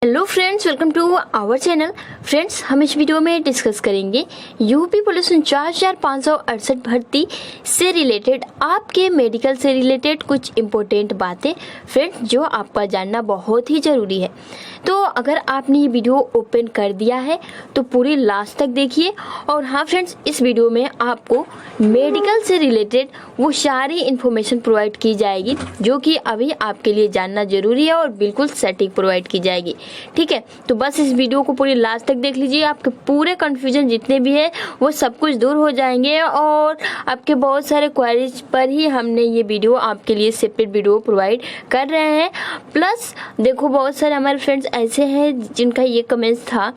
Hello friends, welcome to our channel. Friends, हम इस video में डिस्कस करेंगे यूपी पुलिस 49,568 भर्ती से रिलेटेड, आपके मेडिकल से रिलेटेड कुछ इम्पोर्टेंट बातें फ्रेंड्स जो आपका जानना बहुत ही ज़रूरी है। तो अगर आपने ये वीडियो ओपन कर दिया है तो पूरी लास्ट तक देखिए। और हाँ फ्रेंड्स, इस वीडियो में आपको मेडिकल से रिलेटेड वो सारी इन्फॉर्मेशन प्रोवाइड की जाएगी जो कि अभी आपके लिए जानना ज़रूरी है और बिल्कुल सटीक प्रोवाइड की जाएगी। ठीक है, तो बस इस वीडियो को पूरी लास्ट तक देख लीजिए। आपके पूरे कन्फ्यूजन जितने भी है वो सब कुछ दूर हो जाएंगे और आपके बहुत सारे क्वेरीज पर ही हमने ये वीडियो आपके लिए सेपरेट वीडियो प्रोवाइड कर रहे हैं। प्लस देखो, बहुत सारे हमारे फ्रेंड्स ऐसे हैं जिनका ये कमेंट्स था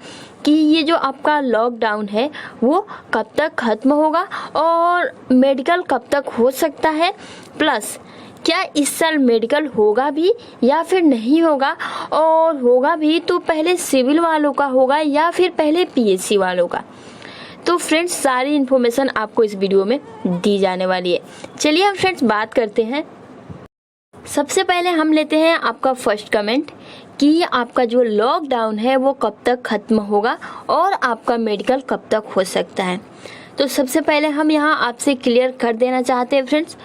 कि ये जो आपका लॉकडाउन है वो कब तक ख़त्म होगा और मेडिकल कब तक हो सकता है, प्लस क्या इस साल मेडिकल होगा भी या फिर नहीं होगा, और होगा भी तो पहले सिविल वालों का होगा या फिर पहले पीएससी वालों का। तो फ्रेंड्स, सारी इन्फॉर्मेशन आपको इस वीडियो में दी जाने वाली है। चलिए हम फ्रेंड्स बात करते हैं। सबसे पहले हम लेते हैं आपका फर्स्ट कमेंट कि आपका जो लॉकडाउन है वो कब तक ख़त्म होगा और आपका मेडिकल कब तक हो सकता है। तो सबसे पहले हम यहाँ आपसे क्लियर कर देना चाहते हैं फ्रेंड्स,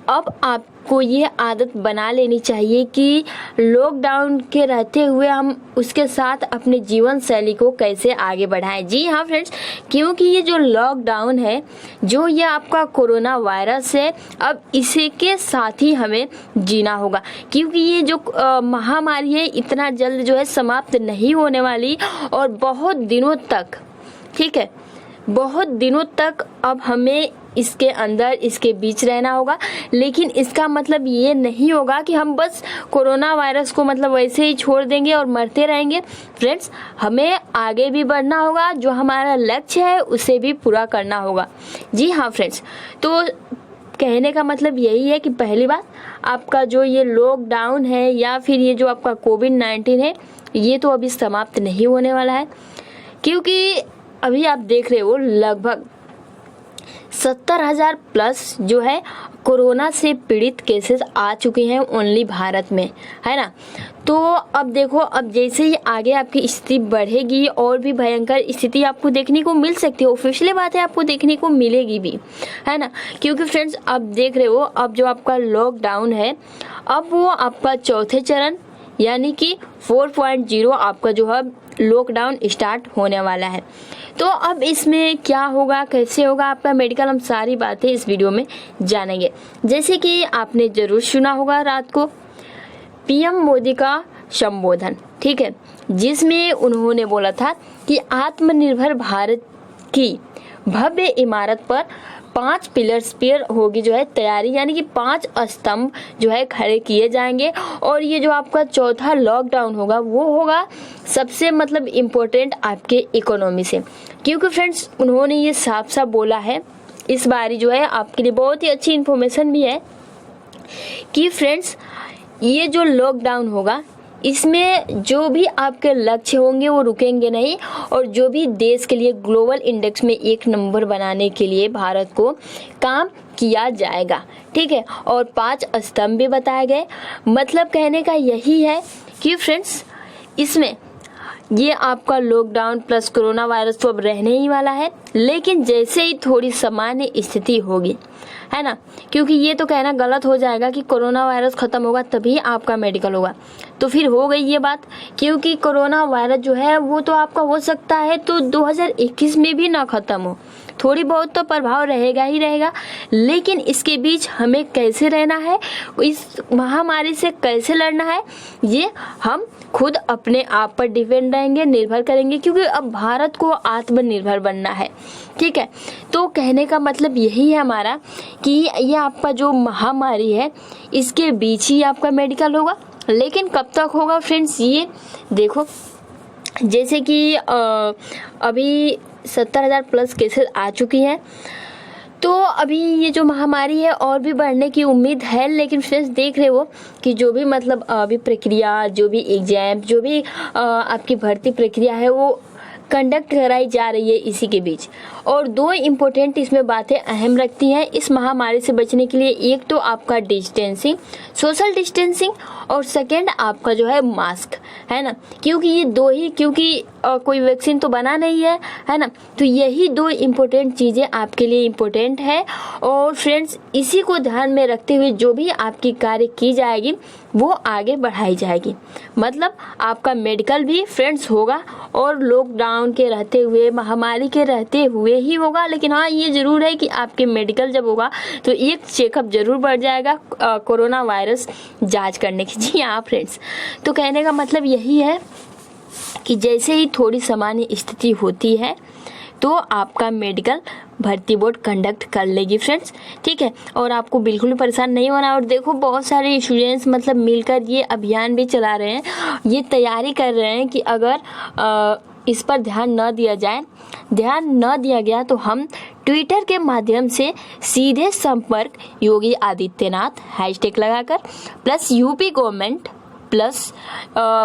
अब आपको ये आदत बना लेनी चाहिए कि लॉकडाउन के रहते हुए हम उसके साथ अपने जीवन शैली को कैसे आगे बढ़ाएं। जी हाँ फ्रेंड्स, क्योंकि ये जो लॉकडाउन है, जो ये आपका कोरोना वायरस है, अब इसके साथ ही हमें जीना होगा, क्योंकि ये जो महामारी है इतना जल्द जो है समाप्त नहीं होने वाली और बहुत दिनों तक, ठीक है, बहुत दिनों तक अब हमें इसके अंदर, इसके बीच रहना होगा। लेकिन इसका मतलब ये नहीं होगा कि हम बस कोरोना वायरस को मतलब वैसे ही छोड़ देंगे और मरते रहेंगे। फ्रेंड्स, हमें आगे भी बढ़ना होगा, जो हमारा लक्ष्य है उसे भी पूरा करना होगा। जी हाँ फ्रेंड्स, तो कहने का मतलब यही है कि पहली बात, आपका जो ये लॉकडाउन है या फिर ये जो आपका कोविड-19 है, ये तो अभी समाप्त नहीं होने वाला है, क्योंकि अभी आप देख रहे हो लगभग 70,000 प्लस जो है कोरोना से पीड़ित केसेस आ चुके हैं ओनली भारत में, है ना। तो अब देखो, अब जैसे ही आगे आपकी स्थिति बढ़ेगी और भी भयंकर स्थिति आपको देखने को मिल सकती है, ऑफिशियली बात है, आपको देखने को मिलेगी भी, है ना। क्योंकि फ्रेंड्स, अब देख रहे हो, अब जो आपका लॉकडाउन है, अब वो आपका चौथे चरण यानी कि 4.0 आपका जो है लॉकडाउन स्टार्ट होने वाला है। तो अब इसमें क्या होगा, कैसे होगा आपका मेडिकल, हम सारी बातें इस वीडियो में जानेंगे। जैसे कि आपने जरूर सुना होगा रात को पीएम मोदी का संबोधन, ठीक है, जिसमें उन्होंने बोला था कि आत्मनिर्भर भारत की भव्य इमारत पर 5 पिलर्स पर होगी जो है तैयारी, यानी कि 5 स्तंभ जो है खड़े किए जाएंगे। और ये जो आपका चौथा लॉकडाउन होगा वो होगा सबसे मतलब इम्पोर्टेंट आपके इकोनॉमी से, क्योंकि फ्रेंड्स उन्होंने ये साफ साफ बोला है। इस बारी जो है आपके लिए बहुत ही अच्छी इन्फॉर्मेशन भी है कि फ्रेंड्स, ये जो लॉकडाउन होगा इसमें जो भी आपके लक्ष्य होंगे वो रुकेंगे नहीं, और जो भी देश के लिए ग्लोबल इंडेक्स में 1 नंबर बनाने के लिए भारत को काम किया जाएगा, ठीक है। और 5 स्तंभ भी बताए गए। मतलब कहने का यही है कि फ्रेंड्स, इसमें ये आपका लॉकडाउन प्लस कोरोना वायरस तो अब रहने ही वाला है, लेकिन जैसे ही थोड़ी सामान्य स्थिति होगी, है ना, क्योंकि ये तो कहना गलत हो जाएगा कि कोरोना वायरस खत्म होगा तभी आपका मेडिकल होगा, तो फिर हो गई ये बात, क्योंकि कोरोना वायरस जो है वो तो आपका हो सकता है तो 2021 में भी ना खत्म हो, थोड़ी बहुत तो प्रभाव रहेगा ही रहेगा। लेकिन इसके बीच हमें कैसे रहना है, इस महामारी से कैसे लड़ना है, ये हम खुद अपने आप पर डिपेंड रहेंगे, निर्भर करेंगे, क्योंकि अब भारत को आत्मनिर्भर बनना है, ठीक है। तो कहने का मतलब यही है हमारा कि ये आपका जो महामारी है इसके बीच ही आपका मेडिकल होगा। लेकिन कब तक होगा फ्रेंड्स, ये देखो, जैसे कि अभी 70,000 प्लस केसेस आ चुकी हैं, तो अभी ये जो महामारी है और भी बढ़ने की उम्मीद है। लेकिन फ्रेंड्स, देख रहे हो कि जो भी मतलब अभी प्रक्रिया, जो भी एग्जाम, जो भी आपकी भर्ती प्रक्रिया है वो कंडक्ट कराई जा रही है इसी के बीच। और दो इम्पोर्टेंट इसमें बातें अहम रखती हैं इस महामारी से बचने के लिए। एक तो आपका डिस्टेंसिंग, सोशल डिस्टेंसिंग, और सेकेंड आपका जो है मास्क, है ना। क्योंकि ये दो ही, क्योंकि कोई वैक्सीन तो बना नहीं है ना। तो यही दो इम्पोर्टेंट चीज़ें आपके लिए इम्पोर्टेंट है। और फ्रेंड्स, इसी को ध्यान में रखते हुए जो भी आपकी कार्य की जाएगी वो आगे बढ़ाई जाएगी। मतलब आपका मेडिकल भी फ्रेंड्स होगा और लॉकडाउन के रहते हुए, महामारी के रहते हुए ही होगा। लेकिन हाँ, ये ज़रूर है कि आपके मेडिकल जब होगा तो एक चेकअप जरूर बढ़ जाएगा कोरोना वायरस जांच करने की। जी हाँ फ्रेंड्स, तो कहने का मतलब यही है कि जैसे ही थोड़ी सामान्य स्थिति होती है तो आपका मेडिकल भर्ती बोर्ड कंडक्ट कर लेगी फ्रेंड्स, ठीक है। और आपको बिल्कुल परेशान नहीं होना। और देखो, बहुत सारे स्टूडेंट्स मतलब मिलकर ये अभियान भी चला रहे हैं, ये तैयारी कर रहे हैं कि अगर इस पर ध्यान न दिया गया तो हम ट्विटर के माध्यम से सीधे संपर्क योगी आदित्यनाथ हैशटैग लगाकर प्लस यूपी गवर्नमेंट प्लस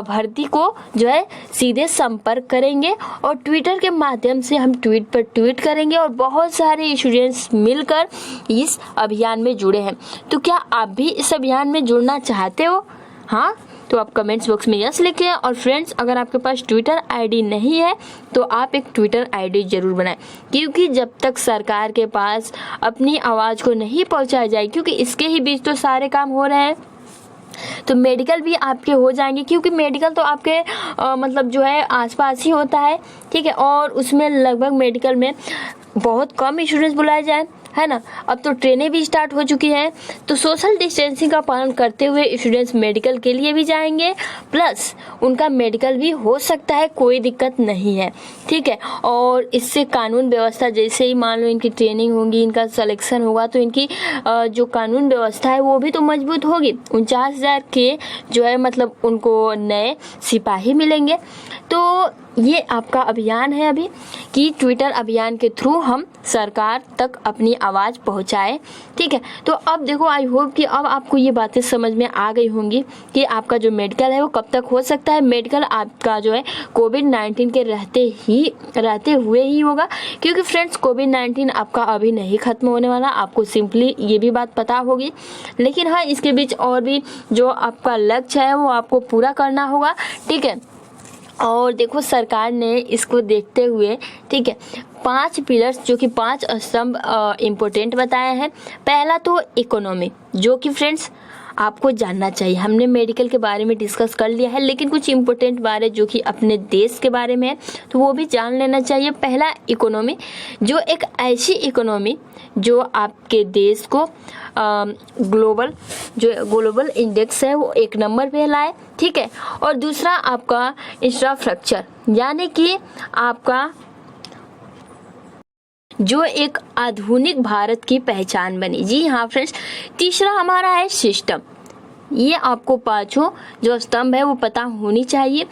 भर्ती को जो है सीधे संपर्क करेंगे। और ट्विटर के माध्यम से हम ट्वीट पर ट्वीट करेंगे और बहुत सारे स्टूडेंट्स मिलकर इस अभियान में जुड़े हैं। तो क्या आप भी इस अभियान में जुड़ना चाहते हो? हाँ, तो आप कमेंट्स बॉक्स में यस लिखें। और फ्रेंड्स, अगर आपके पास ट्विटर आईडी नहीं है तो आप एक ट्विटर आईडी जरूर बनाएं, क्योंकि जब तक सरकार के पास अपनी आवाज़ को नहीं पहुंचाया जाए, क्योंकि इसके ही बीच तो सारे काम हो रहे हैं, तो मेडिकल भी आपके हो जाएंगे। क्योंकि मेडिकल तो आपके मतलब जो है आसपास ही होता है, ठीक है। और उसमें लगभग मेडिकल में बहुत कम स्टूडेंट्स बुलाए जाए, है ना। अब तो ट्रेनें भी स्टार्ट हो चुकी हैं, तो सोशल डिस्टेंसिंग का पालन करते हुए स्टूडेंट्स मेडिकल के लिए भी जाएंगे, प्लस उनका मेडिकल भी हो सकता है, कोई दिक्कत नहीं है, ठीक है। और इससे कानून व्यवस्था, जैसे ही मान लो इनकी ट्रेनिंग होगी, इनका सिलेक्शन होगा, तो इनकी जो कानून व्यवस्था है वो भी तो मजबूत होगी। 49,000 के जो है मतलब उनको नए सिपाही मिलेंगे। तो ये आपका अभियान है अभी कि ट्विटर अभियान के थ्रू हम सरकार तक अपनी आवाज़ पहुंचाए, ठीक है। तो अब देखो, आई होप कि अब आपको ये बातें समझ में आ गई होंगी कि आपका जो मेडिकल है वो कब तक हो सकता है। मेडिकल आपका जो है कोविड-19 के रहते हुए ही होगा, क्योंकि फ्रेंड्स कोविड-19 आपका अभी नहीं खत्म होने वाला, आपको सिंपली ये भी बात पता होगी। लेकिन हाँ, इसके बीच और भी जो आपका लक्ष्य है वो आपको पूरा करना होगा, ठीक है। और देखो, सरकार ने इसको देखते हुए, ठीक है, 5 पिलर्स जो कि 5 स्तंभ इम्पोर्टेंट बताए हैं। पहला तो इकोनॉमी, जो कि फ्रेंड्स आपको जानना चाहिए। हमने मेडिकल के बारे में डिस्कस कर लिया है, लेकिन कुछ इम्पोर्टेंट बातें जो कि अपने देश के बारे में है तो वो भी जान लेना चाहिए। पहला इकोनॉमी, जो एक ऐसी इकोनॉमी जो आपके देश को ग्लोबल इंडेक्स है वो 1 नंबर पे लाए, ठीक है। और दूसरा आपका इंफ्रास्ट्रक्चर, यानी कि आपका जो एक आधुनिक भारत की पहचान बनी। जी हाँ फ्रेंड्स, तीसरा हमारा है सिस्टम। ये आपको 5 जो स्तंभ है वो पता होनी चाहिए।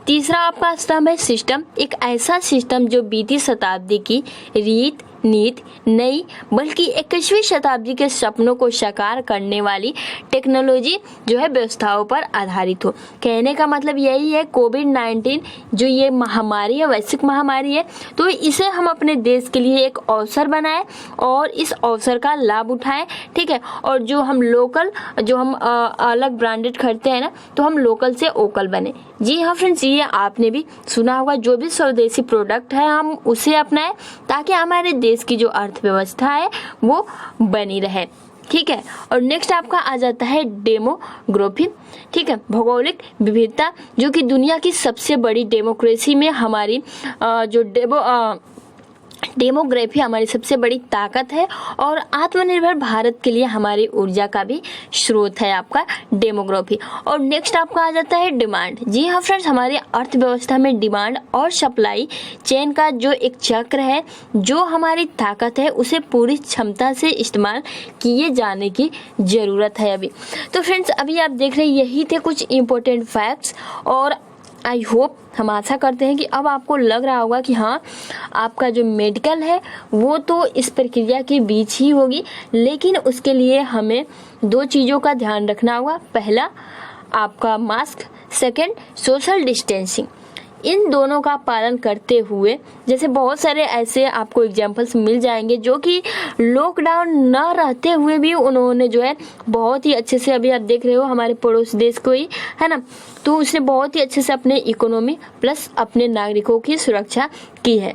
तीसरा आपका स्तंभ है सिस्टम, एक ऐसा सिस्टम जो बीती शताब्दी की रीत नीति नई बल्कि 21वीं शताब्दी के सपनों को साकार करने वाली टेक्नोलॉजी जो है व्यवस्थाओं पर आधारित हो। कहने का मतलब यही है, कोविड-19 जो ये महामारी है, वैश्विक महामारी है, तो इसे हम अपने देश के लिए एक अवसर बनाएं और इस अवसर का लाभ उठाएं, ठीक है। और जो हम लोकल, जो हम अलग ब्रांडेड खरीदते हैं ना, तो हम लोकल से ओकल बने। जी हाँ फ्रेंड्स, ये आपने भी सुना होगा, जो भी स्वदेशी प्रोडक्ट है हम उसे अपनाएं ताकि हमारे देश की जो अर्थव्यवस्था है वो बनी रहे, ठीक है। और नेक्स्ट आपका आ जाता है डेमोग्राफी, ठीक है, भौगोलिक विविधता, जो कि दुनिया की सबसे बड़ी डेमोक्रेसी में हमारी जो डेमोग्राफी हमारी सबसे बड़ी ताकत है और आत्मनिर्भर भारत के लिए हमारी ऊर्जा का भी स्रोत है आपका डेमोग्राफी। और नेक्स्ट आपका आ जाता है डिमांड। जी हाँ फ्रेंड्स, हमारी अर्थव्यवस्था में डिमांड और सप्लाई चेन का जो एक चक्र है, जो हमारी ताकत है, उसे पूरी क्षमता से इस्तेमाल किए जाने की जरूरत है अभी। तो फ्रेंड्स, अभी आप देख रहे हैं, यही थे कुछ इंपॉर्टेंट फैक्ट्स। और आई होप, हम आशा करते हैं कि अब आपको लग रहा होगा कि हाँ, आपका जो मेडिकल है वो तो इस प्रक्रिया के बीच ही होगी, लेकिन उसके लिए हमें 2 चीज़ों का ध्यान रखना होगा। पहला आपका मास्क, सेकंड सोशल डिस्टेंसिंग। इन दोनों का पालन करते हुए, जैसे बहुत सारे ऐसे आपको एग्जाम्पल्स मिल जाएंगे जो कि लॉकडाउन न रहते हुए भी उन्होंने जो है बहुत ही अच्छे से, अभी आप देख रहे हो हमारे पड़ोस देश को ही है ना, तो उसने बहुत ही अच्छे से अपने इकोनॉमी प्लस अपने नागरिकों की सुरक्षा की है।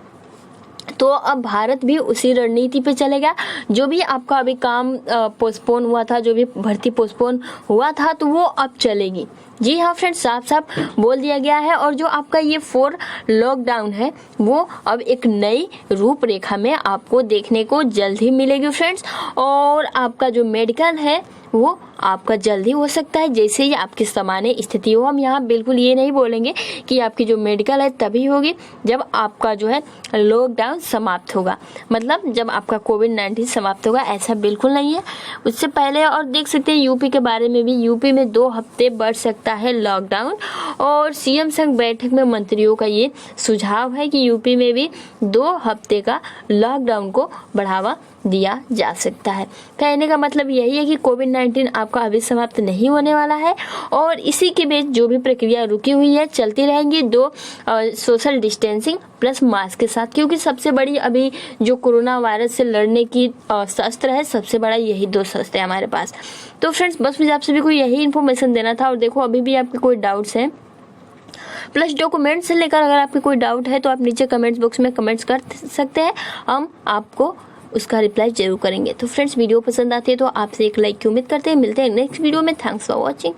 तो अब भारत भी उसी रणनीति पे चलेगा। जो भी आपका अभी काम पोस्टपोन हुआ था, जो भी भर्ती पोस्टपोन हुआ था, तो वो अब चलेगी। जी हाँ फ्रेंड्स, साफ साफ बोल दिया गया है। और जो आपका ये 4 लॉकडाउन है वो अब एक नई रूपरेखा में आपको देखने को जल्द ही मिलेगी फ्रेंड्स। और आपका जो मेडिकल है वो आपका जल्दी हो सकता है जैसे ही आपकी सामान्य स्थिति हो। हम यहाँ बिल्कुल ये नहीं बोलेंगे कि आपकी जो मेडिकल है तभी होगी जब आपका जो है लॉकडाउन समाप्त होगा, मतलब जब आपका कोविड-19 समाप्त होगा, ऐसा बिल्कुल नहीं है। उससे पहले और देख सकते हैं यूपी के बारे में भी, यूपी में 2 हफ्ते बढ़ सकता है लॉकडाउन। और सीएम संघ बैठक में मंत्रियों का ये सुझाव है कि यूपी में भी 2 हफ्ते का लॉकडाउन को बढ़ावा दिया जा सकता है। कहने का मतलब यही है कि कोविड-19 आपका अभी समाप्त नहीं होने वाला है और इसी के बीच जो भी प्रक्रिया रुकी हुई है चलती रहेंगी, 2 सोशल डिस्टेंसिंग प्लस मास्क के साथ, क्योंकि सबसे बड़ी अभी जो कोरोना वायरस से लड़ने की शस्त्र है, सबसे बड़ा यही 2 शस्त्र है हमारे पास। तो फ्रेंड्स बस मुझे आप सभी को यही इन्फॉर्मेशन देना था। और देखो अभी भी आपके कोई डाउट्स हैं प्लस डॉक्यूमेंट से लेकर अगर आपके कोई डाउट है तो आप नीचे कमेंट्स बॉक्स में कमेंट्स कर सकते हैं, हम आपको उसका रिप्लाई जरूर करेंगे। तो फ्रेंड्स वीडियो पसंद आती है तो आपसे एक लाइक की उम्मीद करते हैं। मिलते हैं नेक्स्ट वीडियो में। Thanks for watching.